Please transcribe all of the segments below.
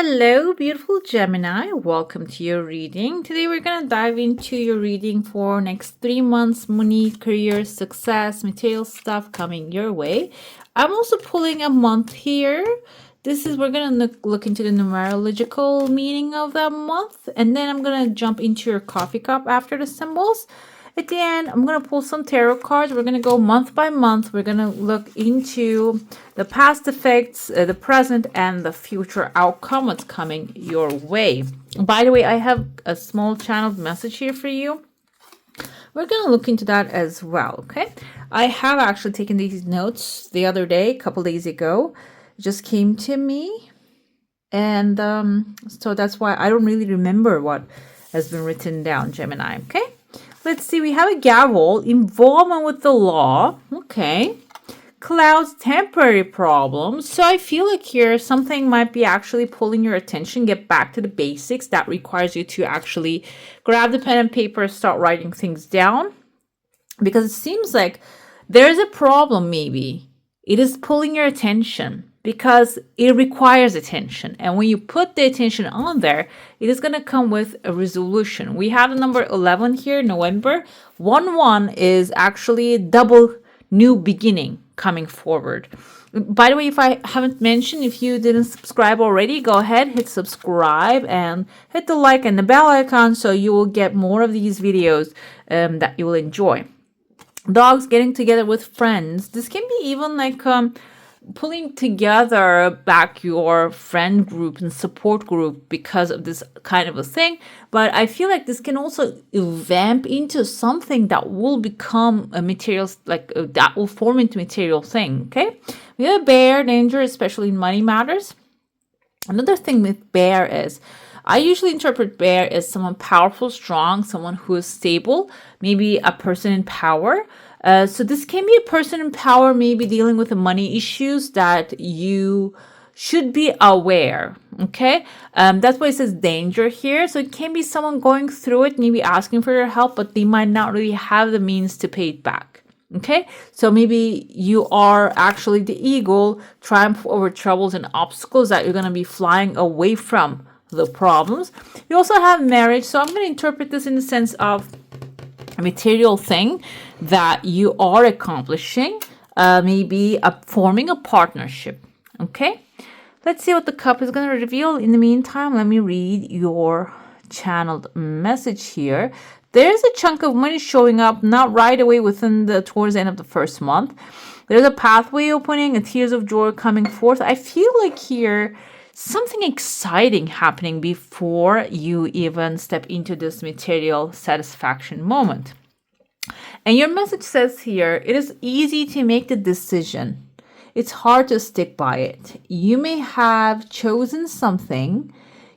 Hello, beautiful Gemini. Welcome to your reading. Today we're going to dive into your reading for next 3 months, money, career, success, material stuff coming your way. I'm also pulling a month here. We're going to look into the numerological meaning of that month. And then I'm going to jump into your coffee cup after the symbols. At the end, I'm going to pull some tarot cards. We're going to go month by month. We're going to look into the past effects, the present, and the future outcome, what's coming your way. By the way, I have a small channeled message here for you. We're going to look into that as well, okay? I have actually taken these notes the other day, a couple days ago. It just came to me. And so that's why I don't really remember what has been written down, Gemini, okay? Let's see, we have a gavel, involvement with the law, okay. Clouds, temporary problems. So I feel like here something might be actually pulling your attention, get back to the basics. That requires you to actually grab the pen and paper, start writing things down. Because it seems like there's a problem maybe. It is pulling your attention because it requires attention. And when you put the attention on there, it is going to come with a resolution. We have the number 11 here, November. 1-1 is actually a double new beginning coming forward. By the way, if I haven't mentioned, if you didn't subscribe already, go ahead, hit subscribe and hit the like and the bell icon so you will get more of these videos that you will enjoy. Dogs getting together with friends. This can be even like pulling together back your friend group and support group because of this kind of a thing. But I feel like this can also vamp into something that will become a material, that will form into material thing, okay? We have a bear, danger, especially in money matters. Another thing with bear is, I usually interpret bear as someone powerful, strong, someone who is stable, maybe a person in power. So this can be a person in power, maybe dealing with the money issues that you should be aware, okay? That's why it says danger here. So it can be someone going through it, maybe asking for your help, but they might not really have the means to pay it back, okay? So maybe you are actually the eagle, triumph over troubles and obstacles that you're going to be flying away from the problems. You also have marriage. So I'm going to interpret this in the sense of a material thing that you are accomplishing, maybe forming a partnership, okay? Let's see what the cup is going to reveal. In the meantime, let me read your channeled message here. There's a chunk of money showing up, not right away towards the end of the first month. There's a pathway opening, a tears of joy coming forth. I feel like here something exciting happening before you even step into this material satisfaction moment. And your message says here, it is easy to make the decision. It's hard to stick by it. You may have chosen something.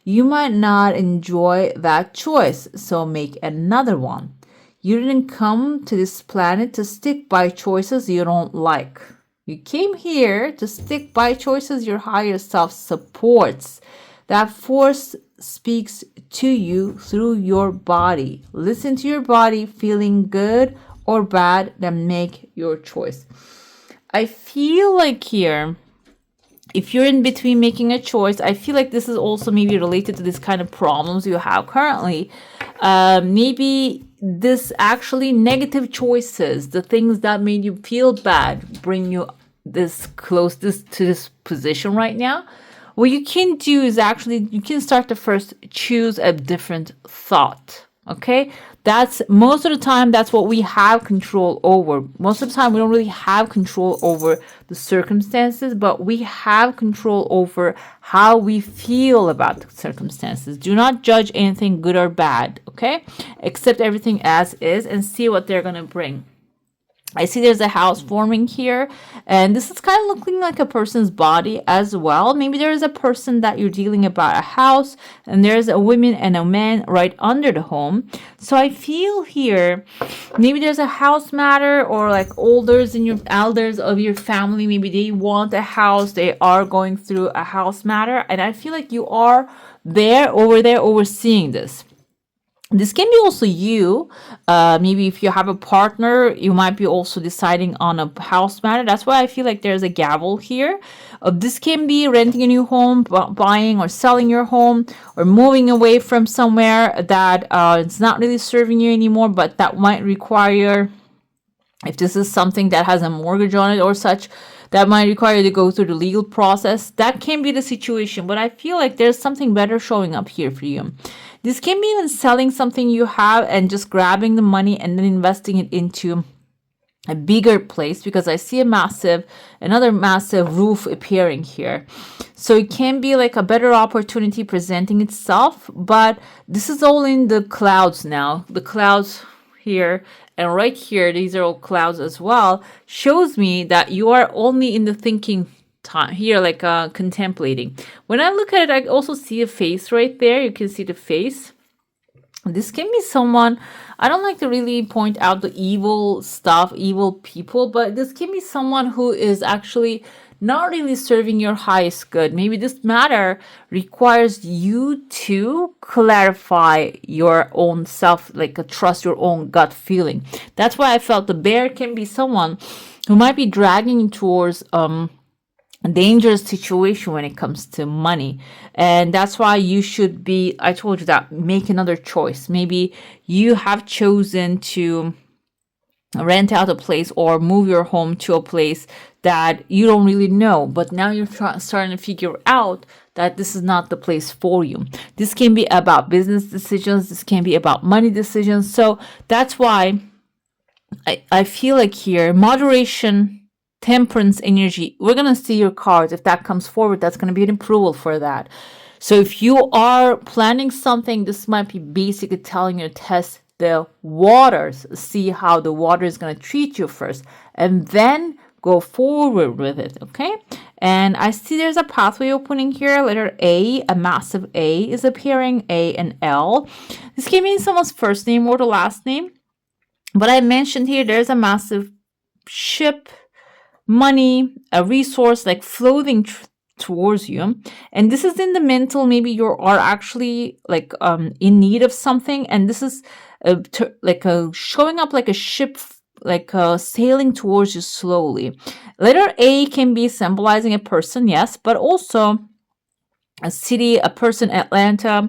You might not enjoy that choice, so make another one. You didn't come to this planet to stick by choices you don't like. You came here to stick by choices your higher self supports. That force speaks to you through your body. Listen to your body, feeling good or bad, then make your choice. I feel like here, if you're in between making a choice, I feel like this is also maybe related to this kind of problems you have currently. Maybe this actually negative choices, the things that made you feel bad, bring you this to this position right now. What you can do is actually, you can start to first choose a different thought, okay? That's most of the time, that's what we have control over. Most of the time, we don't really have control over the circumstances, but we have control over how we feel about the circumstances. Do not judge anything good or bad, okay? Accept everything as is and see what they're going to bring. I see there's a house forming here, and this is kind of looking like a person's body as well. Maybe there is a person that you're dealing about a house, and there's a woman and a man right under the home. So I feel here, maybe there's a house matter, or like elders of your family, maybe they want a house, they are going through a house matter, and I feel like you are over there overseeing this. This can be also you. Maybe if you have a partner, you might be also deciding on a house matter. That's why I feel like there's a gavel here. This can be renting a new home, buying or selling your home, or moving away from somewhere that it's not really serving you anymore, but that might require, if this is something that has a mortgage on it or such, that might require you to go through the legal process. That can be the situation, but I feel like there's something better showing up here for you. This can be even selling something you have and just grabbing the money and then investing it into a bigger place, because I see another massive roof appearing here. So it can be like a better opportunity presenting itself, but this is all in the clouds now. The clouds here and right here, these are all clouds as well, shows me that you are only in the thinking time here, like contemplating. When I look at it, I also see a face right there. You can see the face. This can be someone, I don't like to really point out the evil stuff, evil people, but this can be someone who is actually not really serving your highest good. Maybe this matter requires you to clarify your own self, like trust your own gut feeling. That's why I felt the bear can be someone who might be dragging you towards dangerous situation when it comes to money. And that's why you should be, I told you that, make another choice. Maybe you have chosen to rent out a place or move your home to a place that you don't really know, but now you're starting to figure out that this is not the place for you. This can be about business decisions. This can be about money decisions. So that's why I feel like here, moderation, temperance energy, we're going to see your cards. If that comes forward, that's going to be an approval for that. So if you are planning something, this might be basically telling you to test the waters, see how the water is going to treat you first, and then go forward with it. Okay. And I see there's a pathway opening here. Letter A, a massive A is appearing, A and L. This can mean someone's first name or the last name. But I mentioned here, there's a massive ship, money, a resource like floating towards you. And this is in the mental. Maybe you are actually like in need of something. And this is showing up like a ship, like sailing towards you slowly. Letter A can be symbolizing a person, yes, but also a city, a person, Atlanta,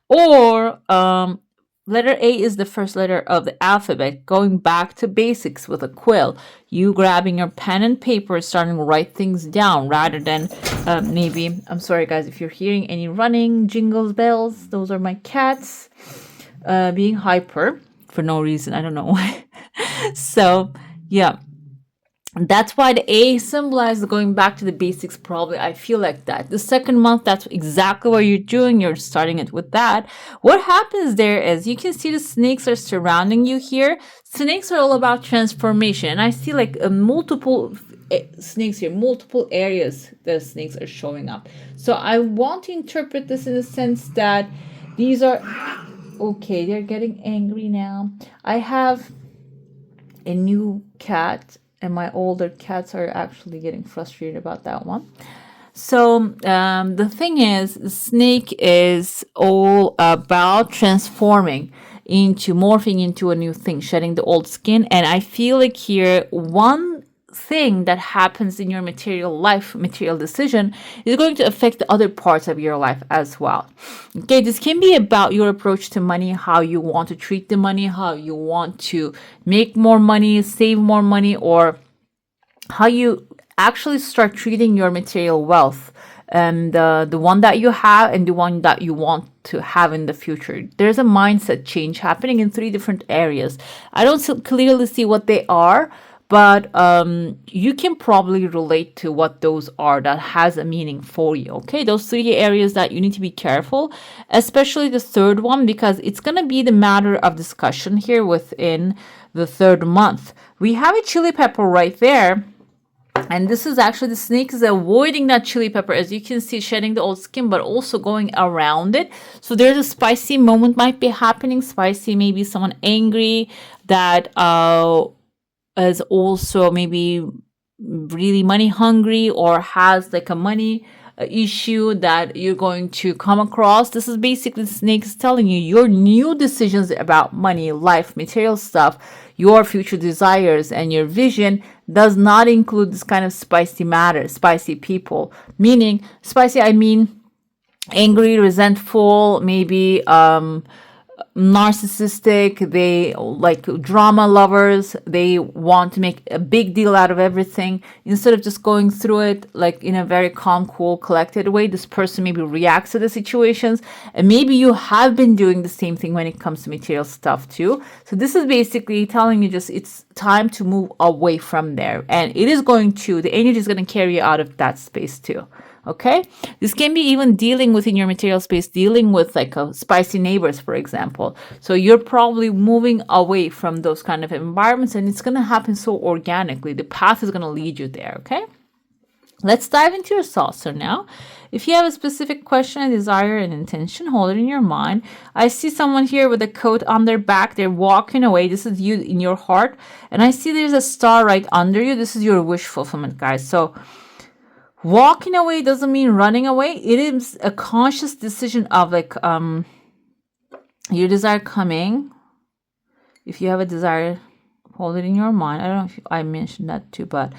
or letter A is the first letter of the alphabet, going back to basics with a quill. You grabbing your pen and paper, starting to write things down rather than maybe, I'm sorry guys, if you're hearing any running, jingles, bells, those are my cats being hyper for no reason. I don't know why. So, yeah. That's why the A symbolizes going back to the basics, probably. I feel like that. The second month, that's exactly what you're doing. You're starting it with that. What happens there is you can see the snakes are surrounding you here. Snakes are all about transformation. And I see like multiple snakes here, multiple areas the snakes are showing up. So I want to interpret this in the sense that these are... Okay, they're getting angry now. I have a new cat, and my older cats are actually getting frustrated about that one. So the thing is, the snake is all about transforming into, morphing into a new thing, shedding the old skin. And I feel like here, one thing that happens in your material life, material decision, is going to affect the other parts of your life as well. Okay, this can be about your approach to money, how you want to treat the money, how you want to make more money, save more money, or how you actually start treating your material wealth, and the one that you have and the one that you want to have in the future. There's a mindset change happening in 3 different areas. I don't clearly see what they are, but you can probably relate to what those are that has a meaning for you. Okay, those 3 areas that you need to be careful, especially the third one, because it's going to be the matter of discussion here within the 3rd month. We have a chili pepper right there. And this is actually, the snake is avoiding that chili pepper, as you can see, shedding the old skin, but also going around it. So there's a spicy moment might be happening. Spicy, maybe someone angry that is also maybe really money hungry, or has like a money issue that you're going to come across. This is basically snakes telling you your new decisions about money, life, material stuff, your future desires, and your vision does not include this kind of spicy matter, spicy people. Meaning, spicy, I mean angry, resentful, maybe narcissistic, they like drama lovers, they want to make a big deal out of everything instead of just going through it like in a very calm, cool, collected way. This person maybe reacts to the situations, and maybe you have been doing the same thing when it comes to material stuff too. So this is basically telling you just it's time to move away from there, and it is going to, the energy is going to carry you out of that space too. Okay, this can be even dealing within your material space, dealing with like spicy neighbors, for example. So you're probably moving away from those kind of environments, and it's going to happen so organically. The path is going to lead you there. Okay, let's dive into your saucer now. If you have a specific question, a desire, an intention, hold it in your mind. I see someone here with a coat on their back. They're walking away. This is you in your heart. And I see there's a star right under you. This is your wish fulfillment, guys. So walking away doesn't mean running away. It is a conscious decision of like your desire coming. If you have a desire, hold it in your mind. I don't know if I mentioned that too, but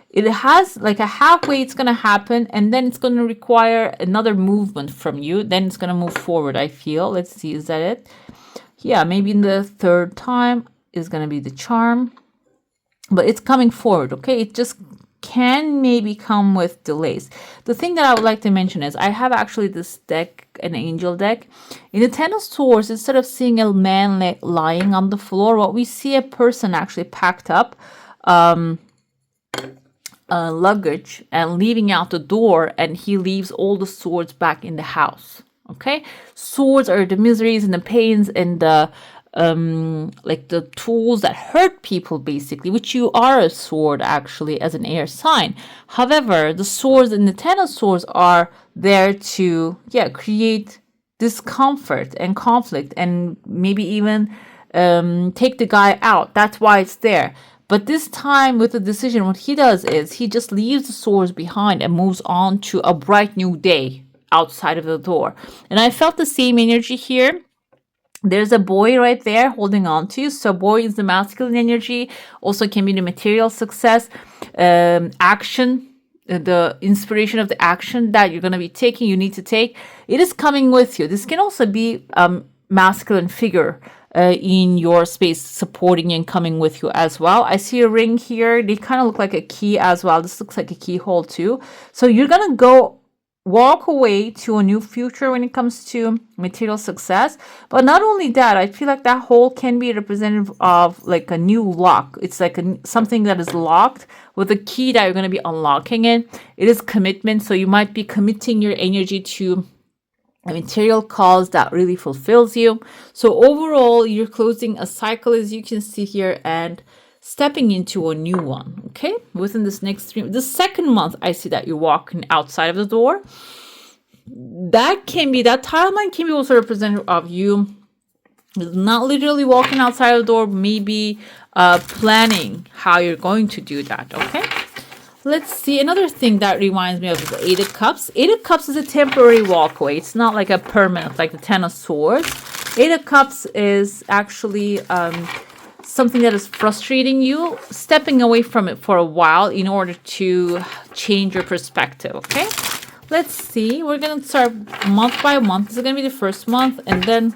it has like a halfway it's going to happen, and then it's going to require another movement from you. Then it's going to move forward, I feel. Let's see, is that it? Yeah, maybe in the third time is going to be the charm. But it's coming forward, okay? It just can maybe come with delays. The thing that I would like to mention is I have actually this deck, an angel deck. In the Ten of Swords, instead of seeing a man lying on the floor, what we see a person actually packed up luggage and leaving out the door, and he leaves all the swords back in the house. Okay, swords are the miseries and the pains and the like the tools that hurt people, basically, which you are a sword actually as an air sign. However, the swords in the Ten of Swords are there to create discomfort and conflict and maybe even take the guy out. That's why it's there. But this time with the decision, what he does is he just leaves the swords behind and moves on to a bright new day outside of the door. And I felt the same energy here. There's a boy right there holding on to you. So boy is the masculine energy. Also can be the material success, action, the inspiration of the action that you're going to be taking, you need to take. It is coming with you. This can also be masculine figure in your space supporting and coming with you as well. I see a ring here. They kind of look like a key as well. This looks like a keyhole too. So you're going to go walk away to a new future when it comes to material success. But not only that, I feel like that hole can be representative of like a new lock. It's like something that is locked with a key that you're going to be unlocking it. It is commitment. So you might be committing your energy to a material cause that really fulfills you. So overall, you're closing a cycle, as you can see here, and stepping into a new one. Okay, within this next the second month, I see that you're walking outside of the door. That timeline can be also representative of you not literally walking outside of the door, maybe planning how you're going to do that. Okay, let's see. Another thing that reminds me of the Eight of Cups. Eight of Cups is a temporary walkway. It's not like a permanent, like the Ten of Swords. Eight of Cups is actually something that is frustrating you, stepping away from it for a while in order to change your perspective. Okay, let's see. We're going to start month by month. This is going to be the first month, and then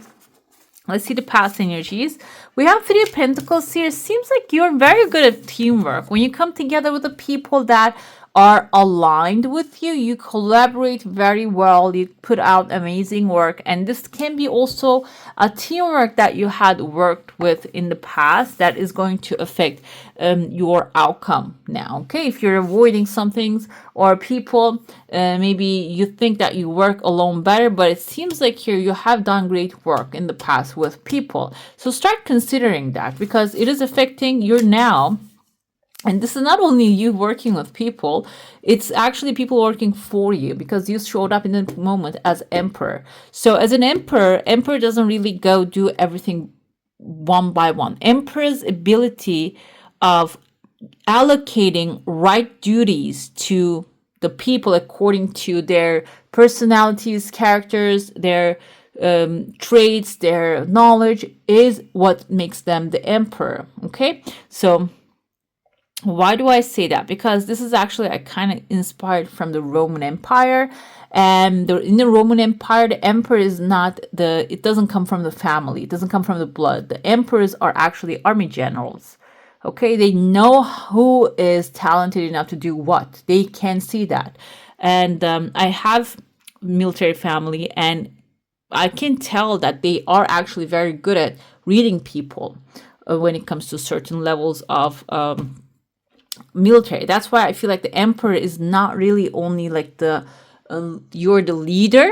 let's see the past energies. We have Three of Pentacles here. Seems like you're very good at teamwork. When you come together with the people that are aligned with you, you collaborate very well, you put out amazing work, and this can be also a teamwork that you had worked with in the past that is going to affect your outcome now. Okay, if you're avoiding some things or people, maybe you think that you work alone better, but it seems like here you have done great work in the past with people. So start considering that, because it is affecting your now. And this is not only you working with people, it's actually people working for you, because you showed up in the moment as emperor. So as an emperor doesn't really go do everything one by one. Emperor's ability of allocating right duties to the people according to their personalities, characters, their traits, their knowledge is what makes them the emperor. Okay, so why do I say that? Because this is actually I kind of inspired from the Roman Empire. And in the Roman Empire, the emperor is not it doesn't come from the family. It doesn't come from the blood. The emperors are actually army generals. Okay, they know who is talented enough to do what. They can see that. And I have military family, and I can tell that they are actually very good at reading people when it comes to certain levels of military. That's why I feel like the emperor is not really only like you're the leader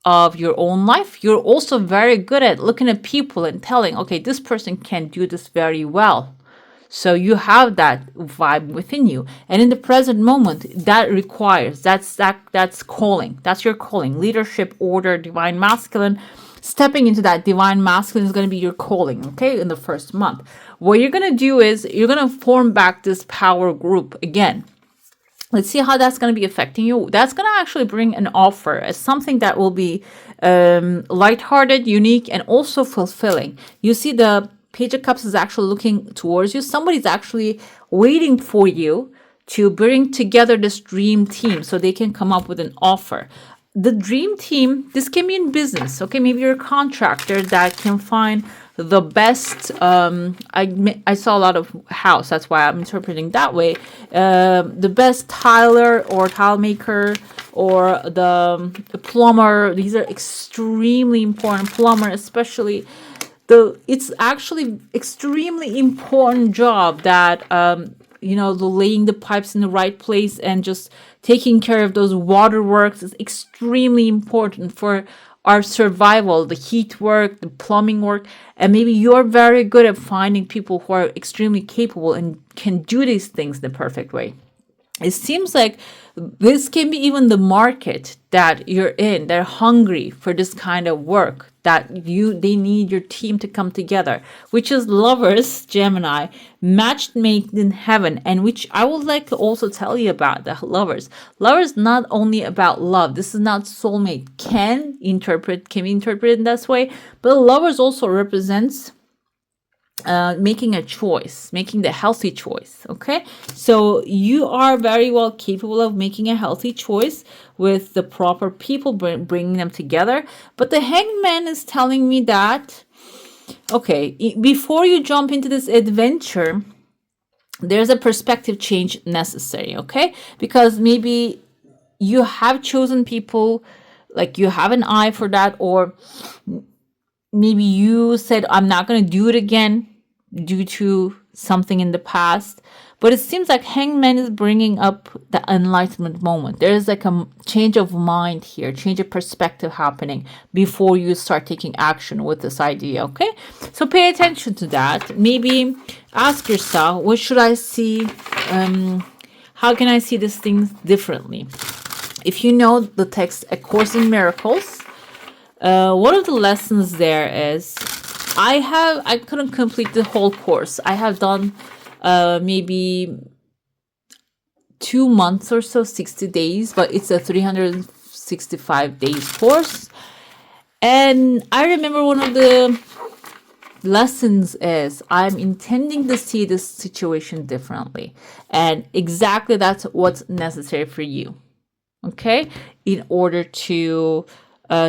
of your own life. You're also very good at looking at people and telling, okay, this person can do this very well. So you have that vibe within you. And in the present moment, that requires, that's calling. That's your calling. Leadership, order, divine masculine. Stepping into that divine masculine is going to be your calling, okay, in the first month. What you're going to do is you're going to form back this power group again. Let's see how that's going to be affecting you. That's going to actually bring an offer as something that will be lighthearted, unique, and also fulfilling. You see the Page of Cups is actually looking towards you. Somebody's actually waiting for you to bring together this dream team so they can come up with an offer. The dream team, this can be in business. Okay, maybe you're a contractor that can find the best. I saw a lot of house. That's why I'm interpreting that way. The best tiler or tile maker or the plumber. These are extremely important. Plumber, especially. It's actually extremely important job that the laying the pipes in the right place and just taking care of those waterworks is extremely important for our survival. The heat work, the plumbing work, and maybe you're very good at finding people who are extremely capable and can do these things the perfect way. It seems like this can be even the market that you're in. They're hungry for this kind of work that they need your team to come together, which is lovers, Gemini, matched made in heaven, and which I would like to also tell you about the lovers. Lovers not only about love. This is not soulmate. Can be interpreted in this way, but lovers also represents making a choice, making the healthy choice. Okay, so you are very well capable of making a healthy choice with the proper people, bringing them together. But the hangman is telling me that, okay, before you jump into this adventure, there's a perspective change necessary. Okay, because maybe you have chosen people, like you have an eye for that, or maybe you said, I'm not going to do it again due to something in the past. But it seems like Hangman is bringing up the enlightenment moment. There's like a change of mind here, change of perspective happening before you start taking action with this idea, okay? So pay attention to that. Maybe ask yourself, what should I see? How can I see these things differently? If you know the text, A Course in Miracles, one of the lessons there is, I couldn't complete the whole course. I have done maybe 2 months or so, 60 days, but it's a 365 days course. And I remember one of the lessons is I'm intending to see this situation differently. And exactly that's what's necessary for you. Okay? In order to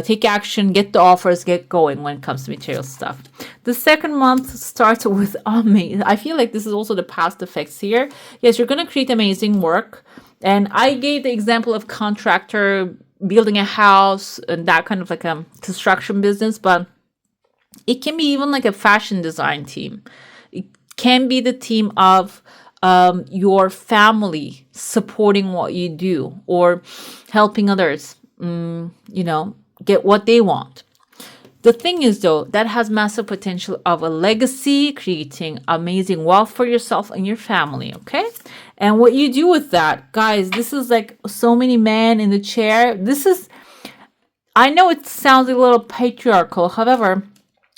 take action, get the offers, get going when it comes to material stuff. The second month starts with amazing. I feel like this is also the past effects here. Yes, you're going to create amazing work. And I gave the example of contractor building a house and that kind of like a construction business, but it can be even like a fashion design team. It can be the team of your family supporting what you do or helping others, get what they want. The thing is, though, that has massive potential of a legacy, creating amazing wealth for yourself and your family, okay? And what you do with that, guys, this is like so many men in the chair. I know it sounds a little patriarchal. However,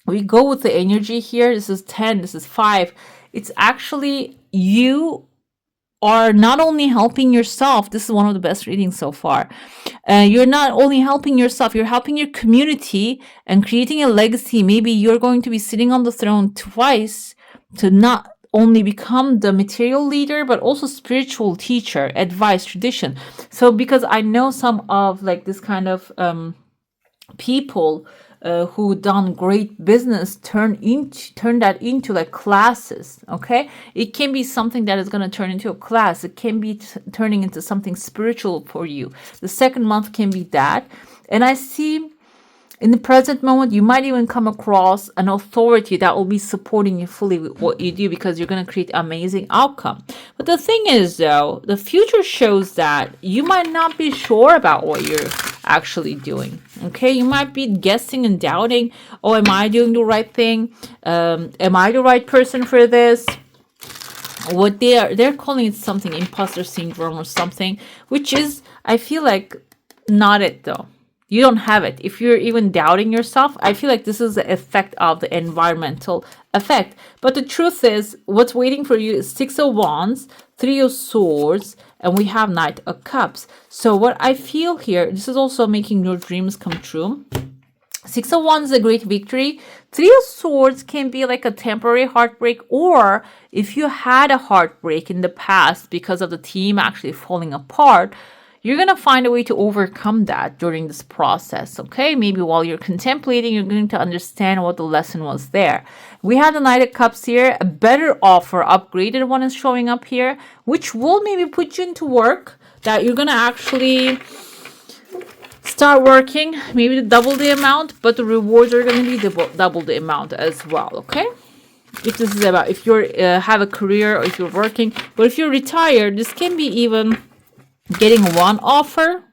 we go with the energy here. This is 10, this is 5. It's actually you are not only helping yourself, this is one of the best readings so far. You're not only helping yourself, you're helping your community and creating a legacy. Maybe you're going to be sitting on the throne twice to not only become the material leader, but also spiritual teacher, advice, tradition. So because I know some of like this kind of people who done great business turn that into like classes. Okay, it can be something that is going to turn into a class. It can be turning into something spiritual for you. The second month can be that. And I see in the present moment, you might even come across an authority that will be supporting you fully with what you do, because you're going to create amazing outcome. But the thing is, though, the future shows that you might not be sure about what you're actually doing. Okay, you might be guessing and doubting. Oh, am I doing the right thing? Am I the right person for this? What they're calling it something, imposter syndrome or something, which is, I feel like, not it though. You don't have it. If you're even doubting yourself, I feel like this is the effect of the environmental effect. But the truth is, what's waiting for you is Six of Wands, Three of Swords, and we have Knight of Cups. So what I feel here, this is also making your dreams come true. Six of Wands is a great victory. Three of Swords can be like a temporary heartbreak, or if you had a heartbreak in the past because of the team actually falling apart, you're going to find a way to overcome that during this process, okay? Maybe while you're contemplating, you're going to understand what the lesson was there. We have the Knight of Cups here. A better offer, upgraded one is showing up here, which will maybe put you into work that you're going to actually start working, maybe to double the amount, but the rewards are going to be double the amount as well, okay? If this is about, if you have a career or if you're working, but if you're retired, this can be even getting one offer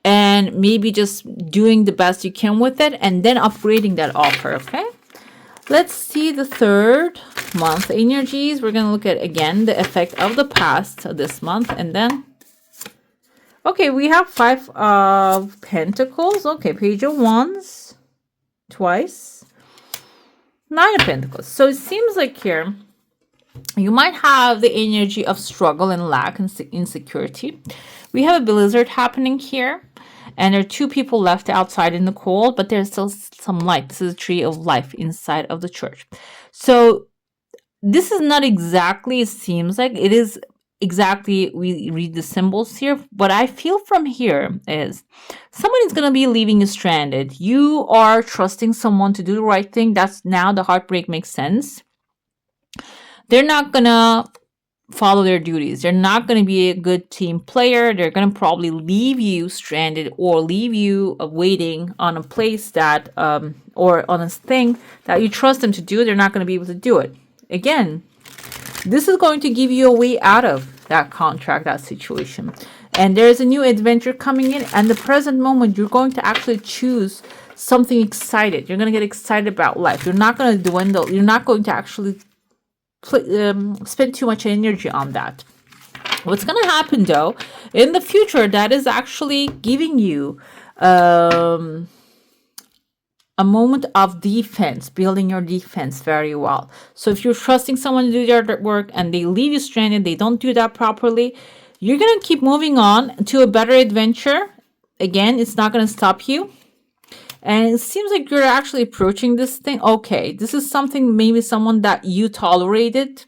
and maybe just doing the best you can with it and then upgrading that offer, okay? Let's see the third month energies. We're going to look at, again, the effect of the past this month. And then, okay, we have Five of Pentacles. Okay, Page of Wands twice. Nine of Pentacles. So it seems like here, you might have the energy of struggle and lack and insecurity. We have a blizzard happening here, and there are two people left outside in the cold, but there's still some light. This is a tree of life inside of the church. So this is not exactly, it seems like it is exactly, we read the symbols here. What I feel from here is someone is going to be leaving you stranded. You are trusting someone to do the right thing. That's now the heartbreak makes sense. They're not going to follow their duties. They're not going to be a good team player. They're going to probably leave you stranded or leave you waiting on a place that, or on a thing that you trust them to do. They're not going to be able to do it. Again, this is going to give you a way out of that contract, that situation. And there's a new adventure coming in. And the present moment, you're going to actually choose something excited. You're going to get excited about life. You're not going to dwindle. You're not going to actually spend too much energy on that. What's going to happen though in the future, that is actually giving you a moment of defense, building your defense very well. So if you're trusting someone to do their work and they leave you stranded, they don't do that properly, you're going to keep moving on to a better adventure. Again, it's not going to stop you. And it seems like you're actually approaching this thing. Okay, this is something, maybe someone that you tolerated.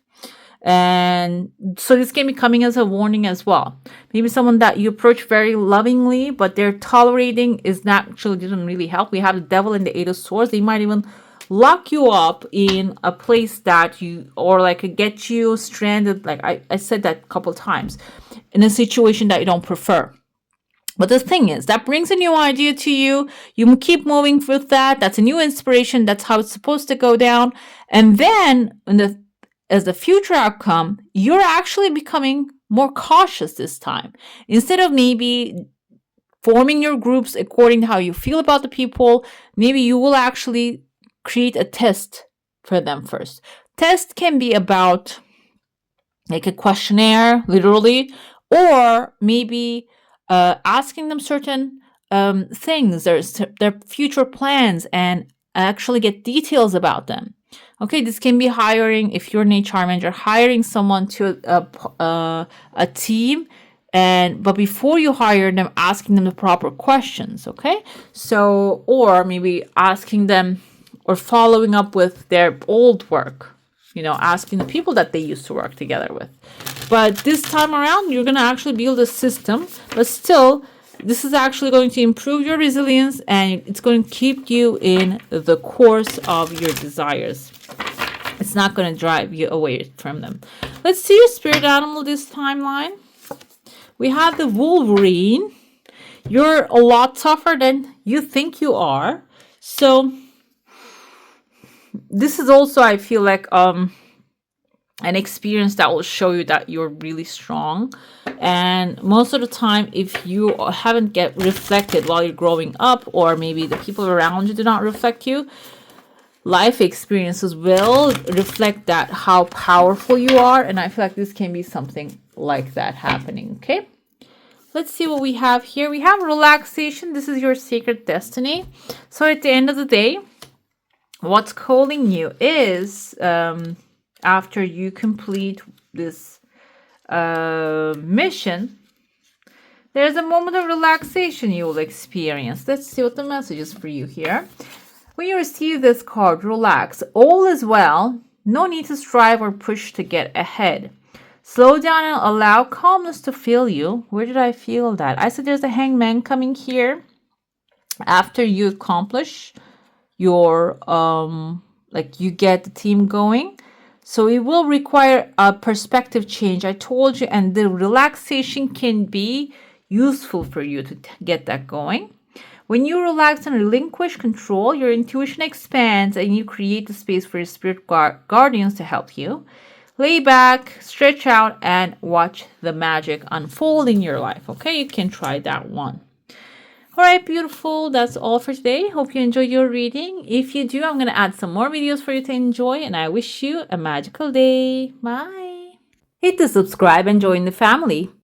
And so this can be coming as a warning as well. Maybe someone that you approach very lovingly, but they're tolerating is not actually didn't really help. We have the Devil and the Eight of Swords. They might even lock you up in a place that you, or like get you stranded. Like I said that a couple times, in a situation that you don't prefer. But the thing is, that brings a new idea to you. You keep moving with that. That's a new inspiration. That's how it's supposed to go down. And then, as the future outcome, you're actually becoming more cautious this time. Instead of maybe forming your groups according to how you feel about the people, maybe you will actually create a test for them first. Test can be about like a questionnaire, literally, or maybe asking them certain things, their future plans, and actually get details about them. Okay, this can be hiring, if you're an HR manager, hiring someone to a team, but before you hire them, asking them the proper questions. Okay, so, or maybe asking them or following up with their old work, asking the people that they used to work together with. But this time around, you're going to actually build a system, but still, this is actually going to improve your resilience, and it's going to keep you in the course of your desires. It's not going to drive you away from them. Let's see your spirit animal this timeline. We have the Wolverine. You're a lot tougher than you think you are. So this is also, I feel like, an experience that will show you that you're really strong. And most of the time, if you haven't get reflected while you're growing up, or maybe the people around you do not reflect you, life experiences will reflect that, how powerful you are. And I feel like this can be something like that happening. Okay, let's see what we have here. We have relaxation. This is your sacred destiny. So at the end of the day, what's calling you is, after you complete this mission, there's a moment of relaxation you will experience. Let's see what the message is for you here. When you receive this card, relax. All is well. No need to strive or push to get ahead. Slow down and allow calmness to fill you. Where did I feel that? I said there's a hangman coming here. After you accomplish your, you get the team going. So it will require a perspective change. I told you, and the relaxation can be useful for you to get that going. When you relax and relinquish control, your intuition expands and you create the space for your spirit guardians to help you. Lay back, stretch out, and watch the magic unfold in your life. Okay, you can try that one. All right, beautiful. That's all for today. Hope you enjoyed your reading. If you do, I'm going to add some more videos for you to enjoy, and I wish you a magical day. Bye. Hit the subscribe and join the family.